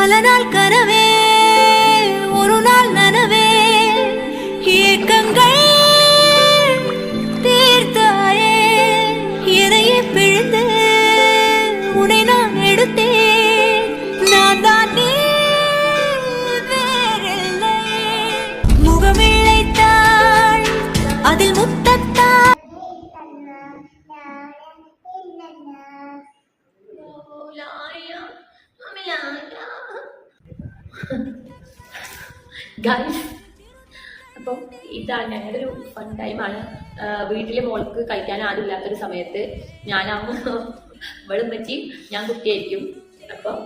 பல நாள் கனவே ஒரு நாள் நனவே ஏக்கங்கள் தீர்த்தாயே எதையே பிழிந்து உன்னை நான் எடுத்தேன் நான் தான் நீ வேறில்லை முகமிழைத்தாள் அதில் முத்தத்தாள் ഗൈസ്, അപ്പം ഇതാണ് ഞങ്ങളുടെ ഒരു ഫൺ ടൈമാണ്. വീട്ടിലെ മോൾക്ക് കളിക്കാൻ ആരും ഇല്ലാത്തൊരു സമയത്ത് ഞാനാവുമ്പോൾ വെള്ളം വെച്ച് ഞാൻ കുട്ടിയായിരിക്കും. അപ്പം